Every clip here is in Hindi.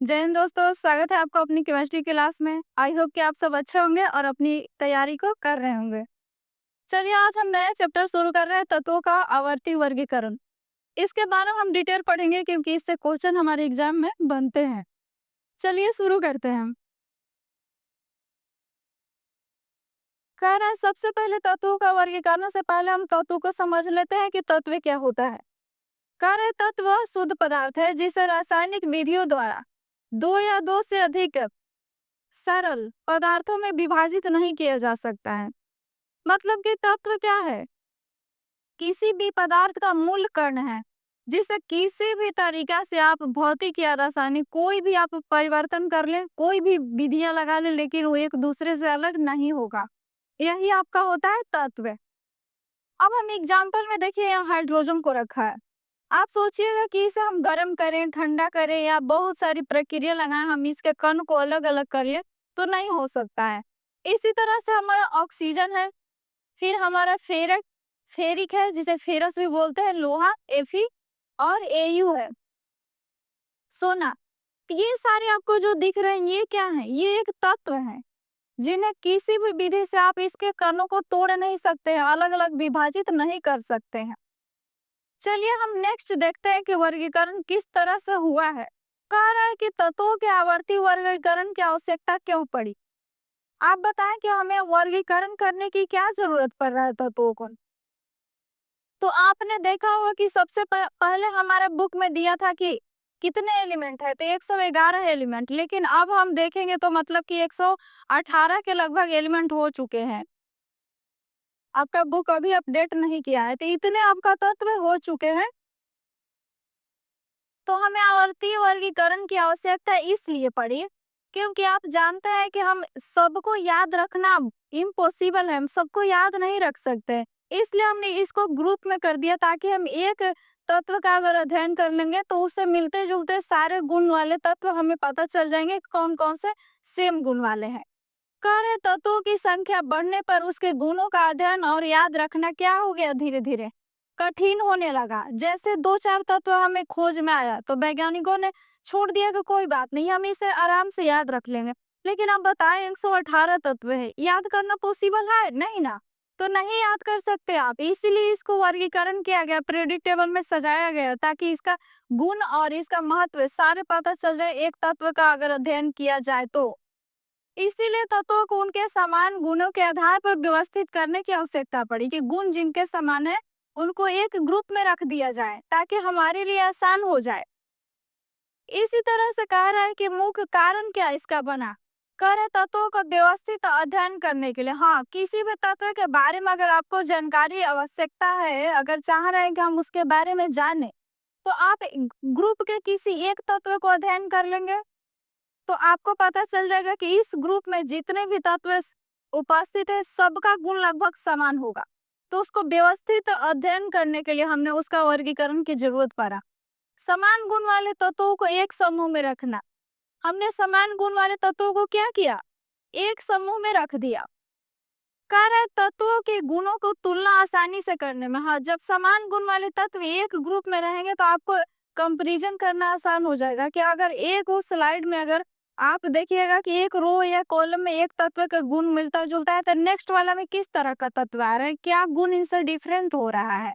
जय हिंद दोस्तों, स्वागत है आपका अपनी केमिस्ट्री क्लास में। आई होप कि आप सब अच्छे होंगे और अपनी तैयारी को कर रहे होंगे। चलिए आज हम नया चैप्टर शुरू कर रहे हैं, तत्वों का आवर्ती वर्गीकरण। इसके बारे में हम डिटेल पढ़ेंगे क्योंकि इससे क्वेश्चन हमारे एग्जाम में बनते हैं। चलिए शुरू करते हैं हम। कह रहे हैं सबसे पहले तत्वों का वर्गीकरण से पहले हम तत्वों को समझ लेते हैं कि तत्व क्या होता है। कह रहे तत्व वह शुद्ध पदार्थ है जिसे रासायनिक विधियों द्वारा दो या दो से अधिक सरल पदार्थों में विभाजित नहीं किया जा सकता है। मतलब कि तत्व क्या है? किसी भी पदार्थ का मूल कण है जिसे किसी भी तरीका से आप भौतिक या रासायनिक कोई भी आप परिवर्तन कर लें, कोई भी विधियां लगा लें, लेकिन वो एक दूसरे से अलग नहीं होगा। यही आपका होता है तत्व। अब हम एग्जाम्पल में देखिए, यहाँ हाइड्रोजन को रखा है। आप सोचिएगा कि इसे हम गर्म करें, ठंडा करें या बहुत सारी प्रक्रिया लगाएं, हम इसके कण को अलग अलग कर लें तो नहीं हो सकता है। इसी तरह से हमारा ऑक्सीजन है, फिर हमारा फेरिक है जिसे फेरस भी बोलते हैं, लोहा Fe और Au है, सोना। तो ये सारे आपको जो दिख रहे हैं ये क्या है? ये एक तत्व है जिन्हें किसी भी विधि से आप इसके कणों को तोड़ नहीं सकते हैं, अलग अलग विभाजित नहीं कर सकते हैं। चलिए हम नेक्स्ट देखते हैं कि वर्गीकरण किस तरह से हुआ है। कह रहा है कि तत्वों के आवर्ती वर्गीकरण की आवश्यकता क्यों पड़ी। आप बताएं कि हमें वर्गीकरण करने की क्या जरूरत पड़ रहा है तत्वों को। तो आपने देखा होगा कि सबसे पहले हमारे बुक में दिया था कि कितने एलिमेंट है, तो 111 एलिमेंट, लेकिन अब हम देखेंगे तो मतलब कि 118 के लगभग एलिमेंट हो चुके हैं। आपका बुक अभी अपडेट नहीं किया है, तो इतने आपका तत्व हो चुके हैं। तो हमें आवर्तीय वर्गीकरण की आवश्यकता इसलिए पड़ी क्योंकि आप जानते हैं कि हम सबको याद रखना इम्पॉसिबल है, हम सबको याद नहीं रख सकते। इसलिए हमने इसको ग्रुप में कर दिया ताकि हम एक तत्व का अगर अध्ययन कर लेंगे तो उससे मिलते जुलते सारे गुण वाले तत्व हमें पता चल जाएंगे कौन कौन से सेम गुण वाले हैं। कह रहे तत्वों की संख्या बढ़ने पर उसके गुणों का अध्ययन और याद रखना क्या हो गया, धीरे धीरे कठिन होने लगा। जैसे दो चार तत्व हमें खोज में आया तो वैज्ञानिकों ने छोड़ दिया कि कोई बात नहीं, हम इसे आराम से याद रख लेंगे। लेकिन अब बताएं 118 तत्व है, याद करना पॉसिबल है नहीं ना? तो नहीं याद कर सकते आप, इसीलिए इसको वर्गीकरण किया गया, प्रेडिक्टेबल में सजाया गया ताकि इसका गुण और इसका महत्व सारे पता चल जाए एक तत्व का अगर अध्ययन किया जाए तो। इसीलिए तत्वों को उनके समान गुणों के आधार पर व्यवस्थित करने की आवश्यकता पड़ी कि गुण जिनके समान है उनको एक ग्रुप में रख दिया जाए ताकि हमारे लिए आसान हो जाए। इसी तरह से कह रहा है कि मुख्य कारण क्या इसका बना। कह रहे तत्वों का व्यवस्थित अध्ययन करने के लिए, हाँ, किसी भी तत्व के बारे में अगर आपको जानकारी आवश्यकता है, अगर चाह रहे हैं कि हम उसके बारे में जाने, तो आप ग्रुप के किसी एक तत्व को अध्ययन कर लेंगे तो आपको पता चल जाएगा कि इस ग्रुप में जितने भी तत्व उपस्थित है सबका गुण लगभग समान होगा। तो उसको व्यवस्थित अध्ययन करने के लिए हमने उसका वर्गीकरण की जरूरत पड़ा। समान गुण वाले तत्वों को एक समूह में रखना, हमने समान गुण वाले तत्वों को क्या किया, एक समूह में रख दिया। कह रहे तत्वों के गुणों को तुलना आसानी से करने में, हाँ, जब समान गुण वाले तत्व एक ग्रुप में रहेंगे तो आपको कंपैरिजन करना आसान हो जाएगा कि अगर एक उस स्लाइड में अगर आप देखिएगा कि एक रो या कॉलम में एक तत्व का गुण मिलता जुलता है तो नेक्स्ट वाला में किस तरह का तत्व आ रहा है, क्या गुण इनसे डिफरेंट हो रहा है।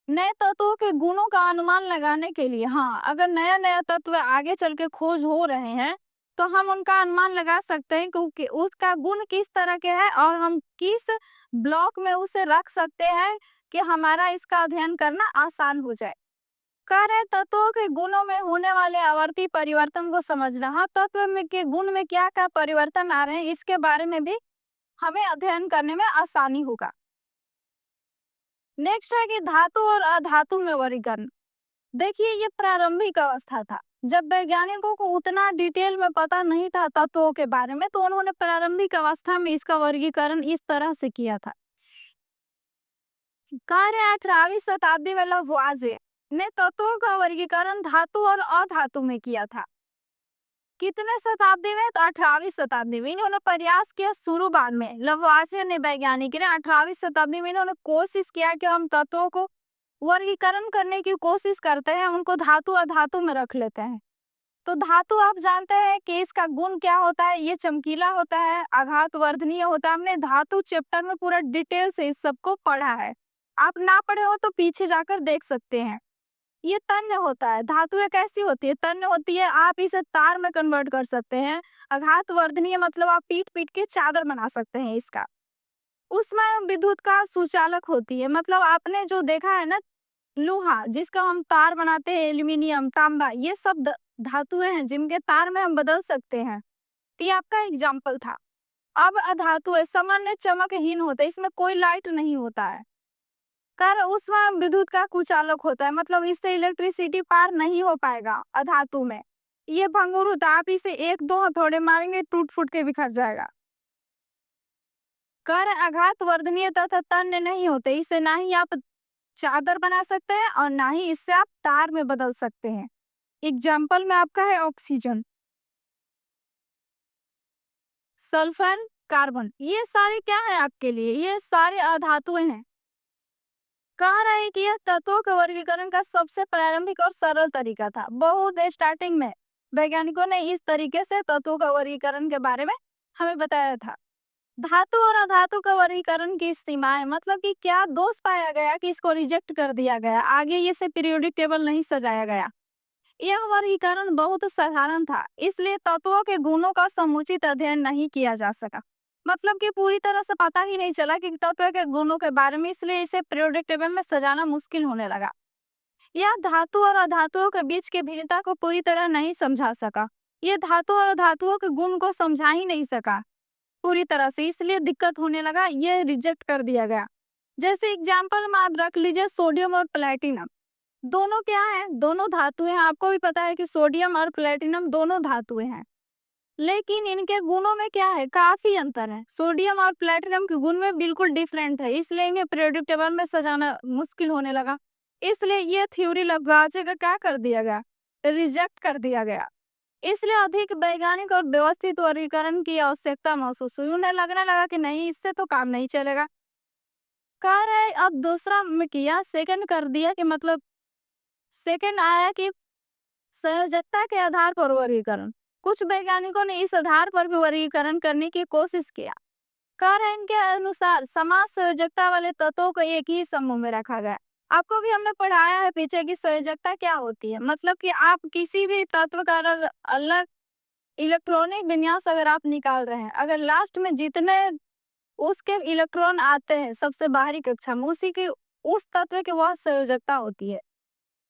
नए तत्वों के गुणों का अनुमान लगाने के लिए, हाँ, अगर नया नया तत्व आगे चल के खोज हो रहे हैं तो हम उनका अनुमान लगा सकते हैं क्योंकि उसका गुण किस तरह के है और हम किस ब्लॉक में उसे रख सकते हैं कि हमारा इसका अध्ययन करना आसान हो जाए। कह रहे तत्वों के गुणों में होने वाले आवर्ती परिवर्तन को समझना, हाँ, तत्व में के गुण में क्या क्या परिवर्तन आ रहे हैं इसके बारे में भी हमें अध्ययन करने में आसानी होगा। नेक्स्ट है कि धातु और अधातु में वर्गीकरण। देखिए ये प्रारंभिक अवस्था था जब वैज्ञानिकों को उतना डिटेल में पता नहीं था तत्वों के बारे में, तो उन्होंने प्रारंभिक अवस्था में इसका वर्गीकरण इस तरह से किया था। कार्य 18वीं शताब्दी में लवॉज़िए ने तत्वों का वर्गीकरण धातु और अधातु में किया था। कितने शताब्दी में? तो 18वीं शताब्दी में इन्होंने प्रयास किया। शुरुआत में लवॉज़िए ने, वैज्ञानिक ने 18वीं शताब्दी में इन्होंने कोशिश किया कि हम तत्वों को वर्गीकरण करने की कोशिश करते हैं, उनको धातु अधातु में रख लेते हैं। तो धातु आप जानते हैं कि इसका गुण क्या होता है, ये चमकीला होता है, आघात वर्धनीय होता है। हमने धातु चैप्टर में पूरा डिटेल से इस सबको पढ़ा है। आप ना पढ़े हो तो पीछे जाकर देख सकते हैं। ये तन्य होता है, धातु एक ऐसी होती है, तन्य होती है, आप इसे तार में कन्वर्ट कर सकते हैं। आघात वर्धनीय मतलब आप पीट-पीट के चादर बना सकते हैं इसका। उसमें विद्युत का सुचालक होती है, मतलब आपने जो देखा है ना लोहा जिसका हम तार बनाते हैं, एल्यूमीनियम, तांबा, ये सब धातुएं हैं जिनके तार में हम बदल सकते हैं। तो ये आपका एग्जाम्पल था। अब अधातु है, सामान्य चमकहीन होता है, इसमें कोई लाइट नहीं होता है। कर उसमें विद्युत का कुचालक होता है, मतलब इससे इलेक्ट्रिसिटी पार नहीं हो पाएगा अधातु में। ये भंगुर होता है, आप इसे एक दो हथौड़े मारेंगे टूट फूट के बिखर जाएगा। कर आघात वर्धनीय तथा तन्य नहीं होते, इसे ना ही आप चादर बना सकते हैं और ना ही इससे आप तार में बदल सकते हैं। एग्जाम्पल में आपका है ऑक्सीजन, सल्फर, कार्बन, ये सारे क्या है आपके लिए, ये सारे अधातुएं हैं। कह रहा है कि यह तत्वों के वर्गीकरण का सबसे प्रारंभिक और सरल तरीका था। बहुत स्टार्टिंग में वैज्ञानिकों ने इस तरीके से तत्वों का वर्गीकरण के बारे में हमें बताया था। धातु और अधातु का वर्गीकरण की सीमाएं, मतलब कि क्या दोष पाया गया कि इसको रिजेक्ट कर दिया गया, आगे ये से पीरियोडिक टेबल नहीं सजाया गया। यह वर्गीकरण बहुत साधारण था, इसलिए तत्वों के गुणों का समुचित अध्ययन नहीं किया जा सका। मतलब कि पूरी तरह से पता ही नहीं चला कि तत्व के गुणों के बारे में, इसलिए इसे पीरियोडिक टेबल में सजाना मुश्किल होने लगा। यह धातु और अधातुओं के बीच की भिन्नता को पूरी तरह नहीं समझा सका। यह धातु और धातुओं के गुण को समझा ही नहीं सका पूरी तरह से, इसलिए दिक्कत होने लगा, ये रिजेक्ट कर दिया गया। जैसे एग्जाम्पल में आप रख लीजिए सोडियम और प्लेटिनम, दोनों क्या है, दोनों धातुएं हैं। आपको भी पता है कि सोडियम और प्लेटिनम दोनों धातुएं हैं, लेकिन इनके गुणों में क्या है, काफी अंतर है। सोडियम और प्लेटिनम के गुण में बिल्कुल डिफरेंट है, इसलिए इन्हें पीरियोडिक टेबल में सजाना मुश्किल होने लगा। इसलिए ये थ्योरी लगभग का क्या कर दिया गया, रिजेक्ट कर दिया गया। इसलिए अधिक वैज्ञानिक और व्यवस्थित वर्गीकरण की आवश्यकता महसूस हुई। उन्हें लगने लगा कि नहीं, इससे तो काम नहीं चलेगा। कह रहे अब दूसरा में किया, सेकंड कर दिया कि मतलब सेकंड आया कि संयोजकता के आधार पर वर्गीकरण। कुछ वैज्ञानिकों ने इस आधार पर भी वर्गीकरण करने की कोशिश किया। कारण के अनुसार समान संयोजकता वाले तत्वों को एक ही समूह में रखा गया। आपको भी हमने पढ़ाया है पीछे की संयोजकता क्या होती है, मतलब कि आप किसी भी तत्व का अलग इलेक्ट्रॉनिक विन्यास अगर आप निकाल रहे हैं, अगर लास्ट में जितने उसके इलेक्ट्रॉन आते हैं सबसे बाहरी कक्षा में, उसी की उस तत्व की वह संयोजकता होती है।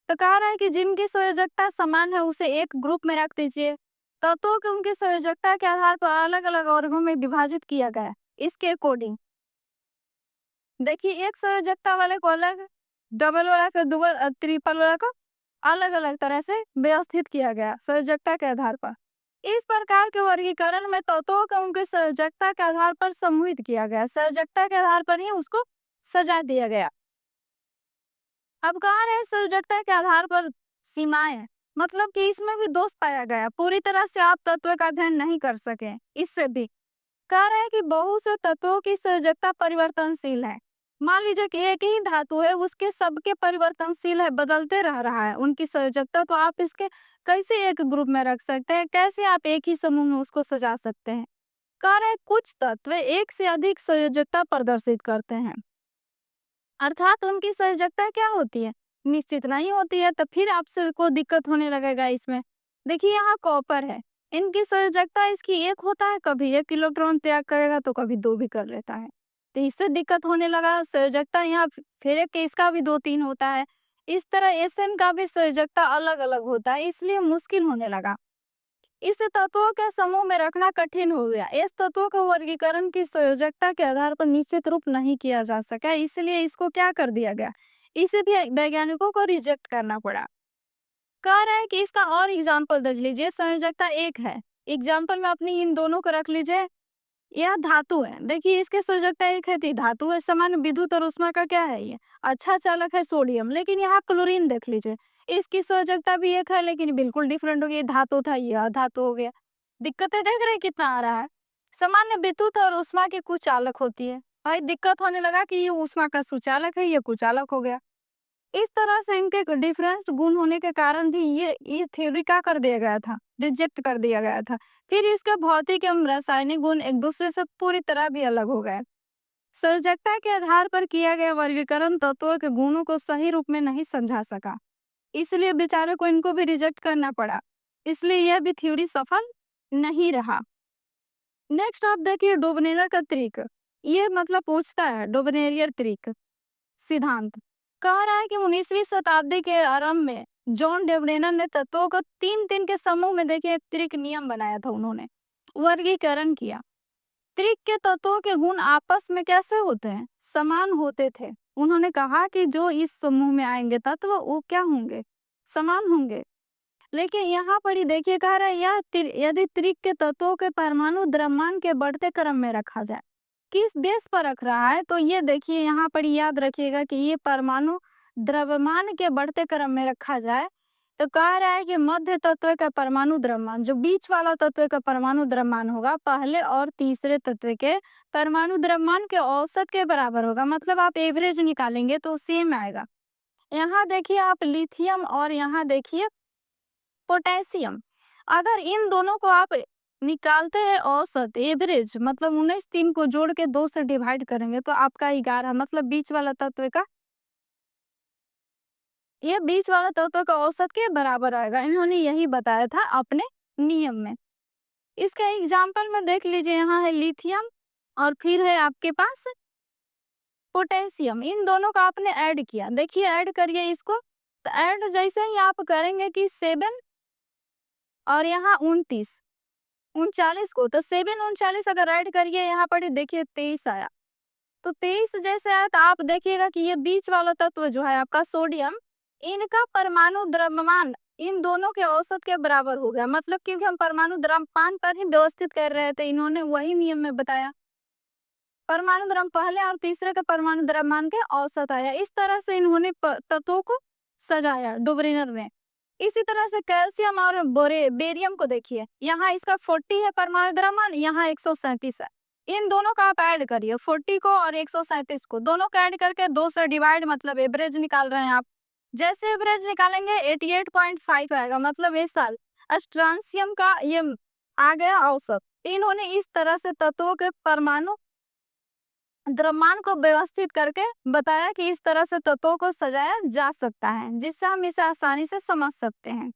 तो कह रहा है कि जिनकी संयोजकता समान है उसे एक ग्रुप में रख दीजिए। तत्वों को उनकी संयोजकता के आधार पर अलग अलग वर्गों में विभाजित किया गया है। इसके अकॉर्डिंग देखिए, एक संयोजकता वाले को अलग, डबल वाला को डबल, ट्रिपल वाला को अलग अलग तरह से व्यवस्थित किया गया संयोजकता के आधार पर। इस प्रकार के वर्गीकरण में तत्वों को उनके संयोजकता के आधार पर समूहित किया गया, संयोजकता के आधार पर ही उसको सजा दिया गया। अब कहा रहे संयोजकता के आधार पर सीमाएं, मतलब कि इसमें भी दोष पाया गया, पूरी तरह से आप तत्व का अध्ययन नहीं कर सके। इससे भी कह रहे हैं कि बहुत से तत्वों की संयोजकता परिवर्तनशील है। मान लीजिए कि एक ही धातु है, उसके सबके परिवर्तनशील है, बदलते रह रहा है उनकी संयोजकता, तो आप इसके कैसे एक ग्रुप में रख सकते हैं, कैसे आप एक ही समूह में उसको सजा सकते हैं। कह रहे हैं कुछ तत्व एक से अधिक संयोजकता प्रदर्शित करते हैं, अर्थात उनकी संयोजकता क्या होती है, निश्चित नहीं होती है, तो फिर आपसे को दिक्कत होने लगेगा इसमें। देखिए यहाँ कॉपर है, इनकी संयोजकता इसकी एक होता है, कभी एक इलेक्ट्रॉन त्याग करेगा तो कभी दो भी कर लेता है, तो इससे दिक्कत होने लगा। संयोजकता यहाँ फिर के इसका भी दो तीन होता है, इस तरह एसएन का भी संयोजकता अलग अलग होता है, इसलिए मुश्किल होने लगा। इस तत्वों के समूह में रखना कठिन हो गया। इस तत्वों का वर्गीकरण की संयोजकता के आधार पर निश्चित रूप नहीं किया जा सका, इसलिए इसको क्या कर दिया गया, इसे भी वैज्ञानिकों को रिजेक्ट करना पड़ा। कह रहा है कि इसका और एग्जाम्पल देख लीजिए, संयोजकता एक है, एग्जाम्पल में अपनी इन दोनों को रख लीजिए। यह धातु है, देखिए इसके संयोजकता एक है, थी धातु है, समान विद्युत और उष्मा का क्या है, ये अच्छा चालक है सोडियम। लेकिन यहाँ क्लोरीन देख लीजिए, इसकी संयोजकता भी एक है लेकिन बिल्कुल डिफरेंट हो गई, धातु था ये अधातु हो गया। दिक्कतें देख रहे हैं कितना आ रहा है। सामान्य विद्युत और उष्मा की कुचालक होती है, भाई दिक्कत होने लगा कि ये उष्मा का सुचालक है, ये कुचालक हो गया। इस तरह से इनके डिफरेंस गुण होने के कारण भी ये थ्योरी क्या कर दिया गया था, रिजेक्ट कर दिया गया था। फिर इसके भौतिक एवं रासायनिक गुण एक दूसरे से पूरी तरह भी अलग हो गए। सर्वजकता के आधार पर किया गया वर्गीकरण तत्वों के गुणों को सही रूप में नहीं समझा सका, इसलिए बेचारे को इनको भी रिजेक्ट करना पड़ा। इसलिए यह भी थ्योरी सफल नहीं रहा। नेक्स्ट आप देखिए डोबनेलर का त्रिक। ये मतलब पूछता है डोबनेरियर त्रिक सिद्धांत। कह रहा है कि 19वीं शताब्दी के आरंभ में जॉन डेवनेनर ने तत्वों को तीन तीन के समूह में देखिए एक त्रिक नियम बनाया था। उन्होंने वर्गीकरण किया। त्रिक के तत्वों के गुण आपस में कैसे होते हैं, समान होते थे। उन्होंने कहा कि जो इस समूह में आएंगे तत्व वो क्या होंगे, समान होंगे। लेकिन यहाँ पर ही देखिए कह रहा है यदि त्रिक के तत्वों के परमाणु द्रव्यमान के बढ़ते क्रम में रखा जाए, किस बेस पर रख रहा है, तो ये देखिए यहाँ पर याद रखिएगा कि ये परमाणु द्रव्यमान के बढ़ते क्रम में रखा जाए तो कह रहा है कि मध्य तत्व का परमाणु द्रव्यमान, जो बीच वाला तत्व का परमाणु द्रव्यमान होगा, पहले और तीसरे तत्व के परमाणु द्रव्यमान के औसत के बराबर होगा। मतलब आप एवरेज निकालेंगे तो सेम आएगा। यहाँ देखिए आप लिथियम और यहाँ देखिए पोटेशियम, अगर इन दोनों को आप निकालते हैं औसत एवरेज, मतलब 19 को जोड़ के 2 से डिवाइड करेंगे तो आपका 11, मतलब बीच वाला तत्व का, ये बीच वाला तत्व का औसत के बराबर आएगा। इन्होंने यही बताया था अपने नियम में। इसका एग्जाम्पल में देख लीजिए, यहाँ है लिथियम और फिर है आपके पास पोटेशियम। इन दोनों का आपने ऐड किया, देखिए ऐड करिए इसको। तो ऐड जैसे ही आप करेंगे कि 7 और यहाँ 39 को, तो 7 39 अगर ऐड करिए यहाँ पर देखिए 23 आया। तो 23 जैसे आया तो आप देखिएगा कि ये बीच वाला तत्व जो है आपका सोडियम, इनका परमाणु द्रव्यमान इन दोनों के औसत के बराबर हो गया। मतलब क्योंकि हम परमाणु द्रव्यमान पर ही व्यवस्थित कर रहे थे, इन्होंने वही नियम में बताया। परमाणु द्रव्य पहले और तीसरे का परमाणु द्रव्यमान के औसत आया। इस तरह से इन्होंने तत्वों को सजाया डोबरेनर ने। इसी तरह से कैल्शियम और बेरियम को देखिए, यहाँ इसका 40 है परमाणु द्रव्यमान, यहाँ 137 है। इन दोनों का आप ऐड करिए, 40 को और 137 को, दोनों का ऐड करके 2 से डिवाइड, मतलब एवरेज निकाल रहे हैं आप। जैसे एवरेज निकालेंगे 88.5 आएगा, मतलब इस साल स्ट्रांसियम का ये आ गया औसत। इन्होंने इस तरह से तत्वों के परमाणु द्रव्यमान को व्यवस्थित करके बताया कि इस तरह से तत्वों को सजाया जा सकता है, जिससे हम इसे आसानी से समझ सकते हैं।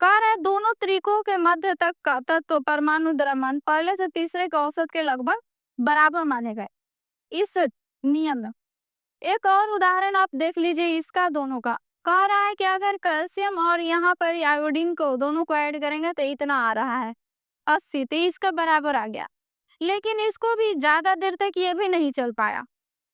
कह रहे दोनों तरीकों के मध्य तक का तत्व परमाणु द्रव्यमान पहले से तीसरे के औसत के लगभग बराबर माने गए इस नियम में। एक और उदाहरण आप देख लीजिए इसका दोनों का। कह रहा है कि अगर कैल्शियम और यहाँ पर आयोडीन को दोनों को ऐड करेंगे तो इतना आ रहा है 80, तो इसका बराबर आ गया। लेकिन इसको भी ज्यादा देर तक ये भी नहीं चल पाया।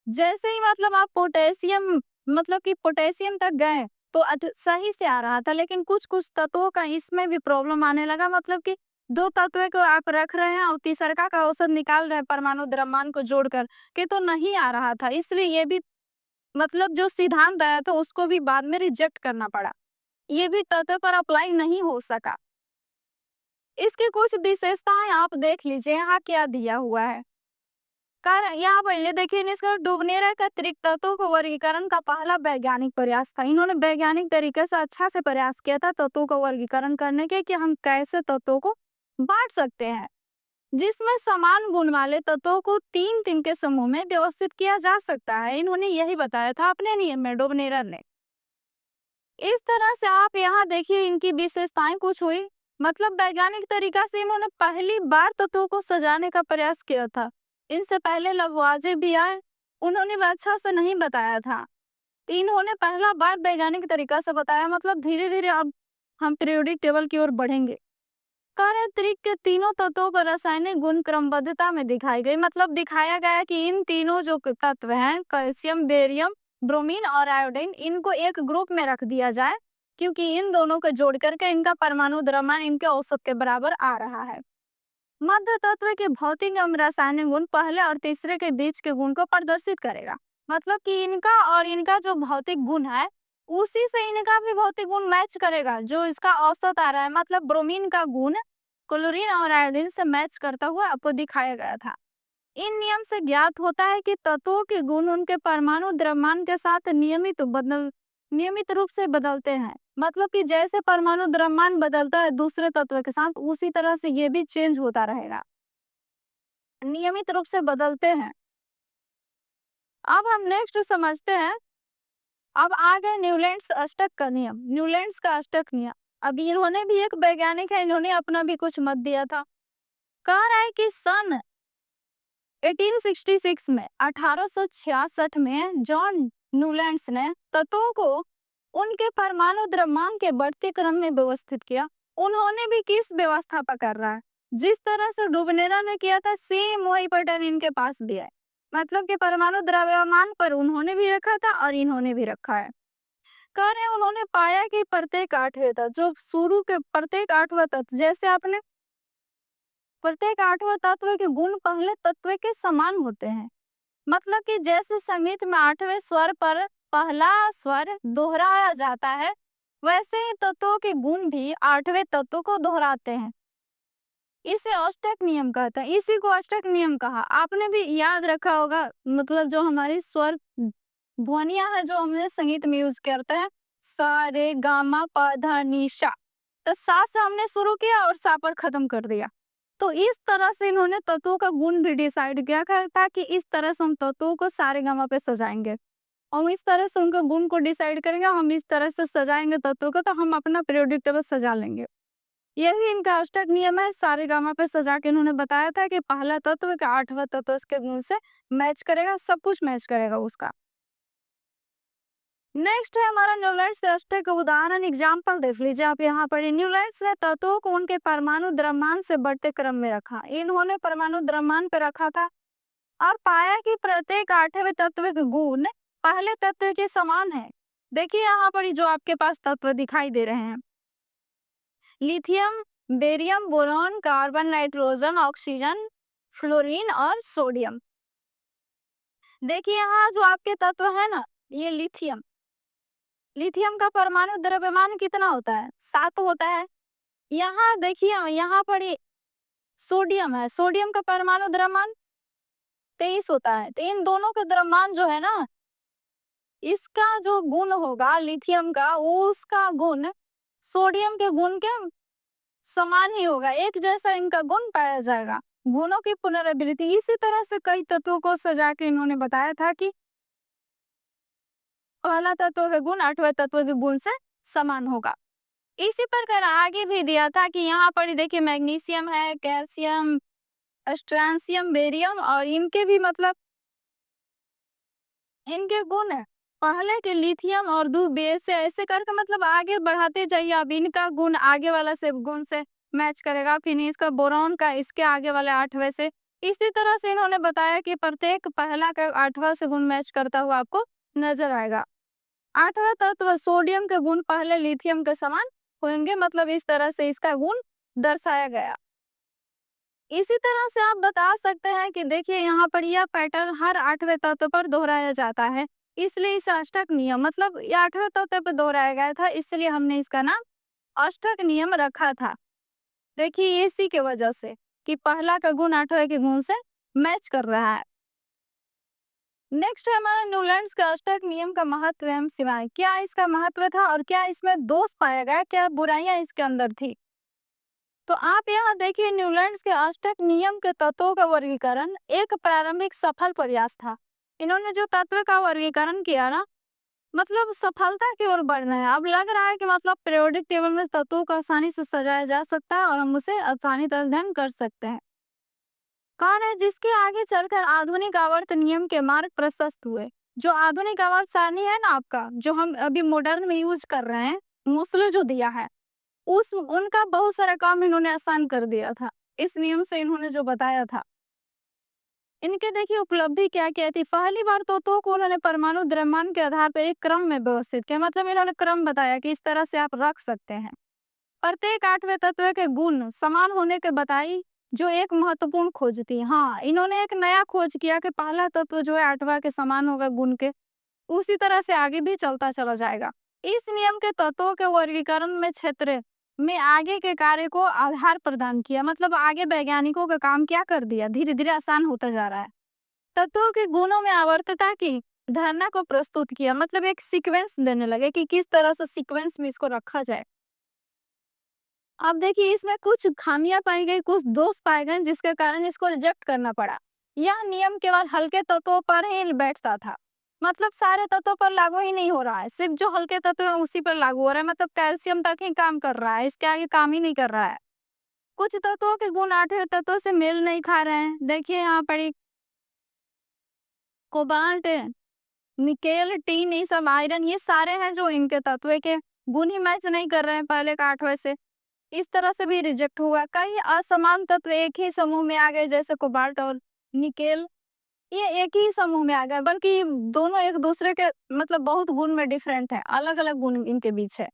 जैसे ही मतलब आप पोटेशियम, मतलब कि पोटेशियम तक गए तो सही से आ रहा था, लेकिन कुछ कुछ तत्वों का इसमें भी प्रॉब्लम आने लगा। मतलब कि दो तत्व को आप रख रहे हैं और तीसरा का औसत निकाल रहे हैं परमाणु द्रव्यमान को जोड़कर के, तो नहीं आ रहा था। इसलिए ये भी मतलब जो सिद्धांत आया था उसको भी बाद में रिजेक्ट करना पड़ा, ये भी तत्व पर अप्लाई नहीं हो सका। इसकी कुछ विशेषताएं आप देख लीजिए, यहाँ क्या दिया हुआ है। कारण यहाँ पहले देखिए इसका डुबनेरा का त्रिक तत्वों को वर्गीकरण का पहला वैज्ञानिक प्रयास था। इन्होंने वैज्ञानिक तरीके से अच्छा से प्रयास किया था तत्वों को वर्गीकरण करने के, कि हम कैसे तत्वों को बांट सकते हैं, जिसमें समान गुण वाले तत्वों को तीन तीन के समूह में व्यवस्थित किया जा सकता है। इन्होंने यही बताया था अपने नियम में डुबनेरा ने। इस तरह से आप यहाँ देखिए इनकी विशेषताएं कुछ हुई। मतलब वैज्ञानिक तरीका से इन्होंने पहली बार तत्वों को सजाने का प्रयास किया था। इनसे पहले लववाजे भी आए, उन्होंने भी अच्छा से नहीं बताया था। इन्होंने पहला बार वैज्ञानिक तरीका से बताया। मतलब धीरे धीरे अब हम पीरियोडिक टेबल की ओर बढ़ेंगे। कार्य त्रिक के तीनों तत्वों को रासायनिक गुण क्रमबद्धता में दिखाई गई। मतलब दिखाया गया कि इन तीनों जो तत्व हैं, कैल्शियम, बेरियम, ब्रोमीन और आयोडीन, इनको एक ग्रुप में रख दिया जाए, क्योंकि इन दोनों को जोड़ करके इनका परमाणु द्रव्यमान इनके औसत के बराबर आ रहा है। मध्य तत्व के भौतिक एवं रासायनिक गुण पहले और तीसरे के बीच के गुण को प्रदर्शित करेगा। मतलब कि इनका और इनका जो भौतिक गुण है उसी से इनका भी भौतिक गुण मैच करेगा, जो इसका औसत आ रहा है। मतलब ब्रोमीन का गुण क्लोरीन और आयोडीन से मैच करता हुआ आपको दिखाया गया था। इन नियम से ज्ञात होता है कि तत्वों के गुण उनके परमाणु द्रव्यमान के साथ नियमित रूप से बदलते हैं। मतलब कि जैसे परमाणु द्रव्यमान बदलता है दूसरे तत्व के साथ, उसी तरह से ये भी चेंज होता रहेगा, नियमित रूप से बदलते हैं। अब हम नेक्स्ट समझते हैं। अब आ गए न्यूलैंड्स अष्टक का नियम, न्यूलैंड्स का अष्टक नियम। अब इन्होंने भी, एक वैज्ञानिक है, इन्होंने अपना भी कुछ मत दिया था। कह रहा है कि सन 1866 में 1866 में जॉन न्यूलैंड्स ने तत्वों को उनके परमाणु द्रव्यमान के बढ़ते क्रम में व्यवस्थित किया। उन्होंने भी किस व्यवस्था पर कर रहा है, जिस तरह से डुबनेरा ने किया था, सेम वही पैटर्न इनके पास भी है। मतलब कि परमाणु द्रव्यमान पर उन्होंने भी रखा था और इन्होंने भी रखा है। कह रहे हैं उन्होंने पाया कि प्रत्येक आठवें तत्व, जो शुरू के प्रत्येक आठवां तत्व, जैसे आपने प्रत्येक आठवां तत्व के गुण पहले तत्व के समान होते हैं। मतलब कि जैसे संगीत में आठवें स्वर पर पहला स्वर दोहराया जाता है, वैसे ही तत्वों के गुण भी आठवें तत्व को दोहराते हैं। इसे अष्टक नियम कहते हैं। इसी को अष्टक नियम कहा। आपने भी याद रखा होगा, मतलब जो हमारी स्वर ध्वनियां है जो हमने संगीत में यूज करते हैं, सा रे गा मा पा धा नी सा, तो सा से हमने शुरू किया और सा पर खत्म कर दिया। तो इस तरह से इन्होंने तत्वों का गुण भी डिसाइड किया था कि इस तरह से हम तत्वों को सारे गामा पे सजाएंगे, और इस तरह से उनके गुण को डिसाइड करेंगे। हम इस तरह से सजाएंगे तत्वों को, तो हम अपना पीरियोडिक टेबल सजा लेंगे। यही इनका अष्टक नियम है। सारे गामा पे सजा के इन्होंने बताया था कि पहला तत्व का आठवां तत्व उसके गुण से मैच करेगा, सब कुछ मैच करेगा उसका। नेक्स्ट है हमारा न्यूलैंड्स के अष्टक का उदाहरण एग्जाम्पल देख लीजिए आप यहाँ पर। न्यूलैंड्स ने तत्वों को उनके परमाणु द्रव्यमान से बढ़ते क्रम में रखा। इन्होंने परमाणु द्रव्यमान पे रखा था और पाया कि प्रत्येक आठवें तत्व के गुण पहले तत्व के समान है। देखिए यहाँ पर जो आपके पास तत्व दिखाई दे रहे हैं, lithium, barium, boron, carbon, nitrogen, oxygen, fluorine और सोडियम। देखिए यहाँ जो आपके तत्व है ना, ये लिथियम, लिथियम का परमाणु द्रव्यमान कितना होता है? 7 होता है। यहाँ देखिए यहाँ पर ये सोडियम है, सोडियम का परमाणु द्रव्यमान 23 होता है। तो इन दोनों का द्रव्यमान जो है ना, इसका जो गुण होगा लिथियम का, उसका गुण सोडियम के गुण के समान ही होगा, एक जैसा इनका गुण पाया जाएगा। गुणों की पुनरावृत्ति। इसी तरह से कई तत्वों को सजा के इन्होंने बताया था कि पहला तत्व का गुण आठवें तत्व के गुण से समान होगा। इसी प्रकार आगे भी दिया था कि यहाँ पर देखिए मैग्नीशियम है, कैल्शियम, स्ट्रांसियम, बेरियम, और इनके भी मतलब इनके गुण है पहले के लिथियम और दो बेस से, ऐसे करके मतलब आगे बढ़ाते जाइए। अब इनका गुण आगे वाला से गुण से मैच करेगा, फिर इसका बोरॉन का इसके आगे वाले आठवें से। इसी तरह से इन्होंने बताया कि प्रत्येक पहला का आठवां से गुण मैच करता हुआ आपको नजर आएगा। आठवां तत्व सोडियम के गुण पहले लिथियम के समान होंगे, मतलब इस तरह से इसका गुण दर्शाया गया। इसी तरह से आप बता सकते हैं कि देखिए यहाँ पर यह पैटर्न हर आठवें तत्व पर दोहराया जाता है, इसलिए इसे अष्टक नियम, मतलब ये आठवें तत्व पर दोहराया गया था, इसलिए हमने इसका नाम अष्टक नियम रखा था। देखिए इसी के वजह से कि पहला का गुण आठवें के गुण से मैच कर रहा है। नेक्स्ट है हमारा न्यूलैंड्स का अष्टक नियम का महत्व एवं सीमाएं। क्या इसका महत्व था और क्या इसमें दोष पाया गया, क्या बुराइयां इसके अंदर थी? तो आप यहाँ देखिए न्यूलैंड्स के अष्टक नियम के तत्वों का वर्गीकरण एक प्रारंभिक सफल प्रयास था। इन्होंने जो तत्व का वर्गीकरण किया ना, मतलब सफलता की ओर बढ़ रहे हैं। अब लग रहा है कि मतलब पीरियोडिक टेबल में तत्वों को आसानी से सजाया जा सकता है और हम उसे आसानी से अध्ययन कर सकते हैं। कौन है जिसके आगे चलकर आधुनिक आवर्त नियम के मार्ग प्रशस्त हुए। जो आधुनिक आवर्त सारणी है ना आपका, जो हम अभी मॉडर्न में यूज कर रहे हैं, मोस्ले जो दिया है, उस उनका बहुत सारा काम इन्होंने आसान कर दिया था इस नियम से। इन्होंने जो बताया था, इनके देखिए उपलब्धि क्या क्या थी। पहली बार तत्वों को उन्होंने परमाणु द्रव्यमान के आधार पर एक क्रम में व्यवस्थित किया, मतलब इन्होंने क्रम बताया कि इस तरह से आप रख सकते हैं। प्रत्येक आठवें तत्व के गुण समान होने के बताई, जो एक महत्वपूर्ण खोज थी। हाँ, इन्होंने एक नया खोज किया कि पहला तत्व जो है आठवां के समान होगा गुण के, उसी तरह से आगे भी चलता चला जाएगा। इस नियम के तत्वों के वर्गीकरण में क्षेत्र में आगे के कार्य को आधार प्रदान किया। मतलब आगे वैज्ञानिकों का काम क्या कर दिया, धीरे धीरे आसान होता जा रहा है। तत्वों के गुणों में आवर्तता की धारणा को प्रस्तुत किया। मतलब एक सीक्वेंस देने लगे कि किस तरह से सीक्वेंस में इसको रखा जाए। अब देखिए इसमें कुछ खामियां पाई गई, कुछ दोष पाए गए, जिसके कारण इसको रिजेक्ट करना पड़ा। यह नियम केवल हल्के तत्वों पर ही बैठता था। मतलब सारे तत्वों पर लागू ही नहीं हो रहा है, सिर्फ जो हल्के तत्व है उसी पर लागू हो रहा है। मतलब कैल्शियम तक ही काम कर रहा है, इसके आगे काम ही नहीं कर रहा है। कुछ तत्वों के गुण आठवें तत्वों से मेल नहीं खा रहे हैं। देखिए यहाँ पर एक कोबाल्ट, निकेल, टीन, ये सब आयरन, ये सारे हैं जो इनके तत्व के गुण ही मैच नहीं कर रहे हैं पहले का आठवें से। इस तरह से भी रिजेक्ट हुआ। कई असमान तत्व एक ही समूह में आ गए, जैसे कोबाल्ट और निकेल, ये एक ही समूह में आ गए, बल्कि दोनों एक दूसरे के मतलब बहुत गुण में डिफरेंट है, अलग अलग गुण इनके बीच है।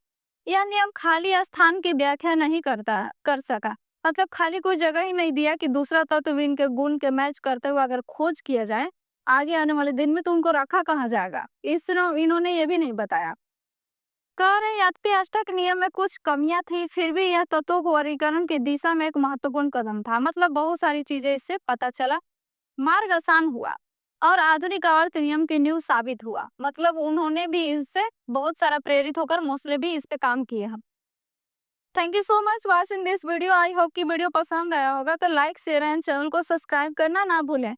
यह नियम खाली स्थान की व्याख्या नहीं कर सका। मतलब खाली कोई जगह ही नहीं दिया कि दूसरा तत्व इनके गुण के मैच करते हुए अगर खोज किया जाए आगे आने वाले दिन में, तो उनको रखा कहाँ जाएगा, इन्होंने ये भी नहीं बताया। कह रहे यादपी अष्टक नियम में कुछ कमियां थी, फिर भी यह तत्वों को वर्गीकरण की दिशा में एक महत्वपूर्ण कदम था। मतलब बहुत सारी चीजें इससे पता चला, मार्ग आसान हुआ और आधुनिक आवर्त नियम की नींव साबित हुआ। मतलब उन्होंने भी इससे बहुत सारा प्रेरित होकर मोस्टली भी इस पे काम किए हम। Thank you so much watching this video. I hope कि वीडियो पसंद आया होगा, तो लाइक शेयर एंड चैनल को सब्सक्राइब करना ना भूलें।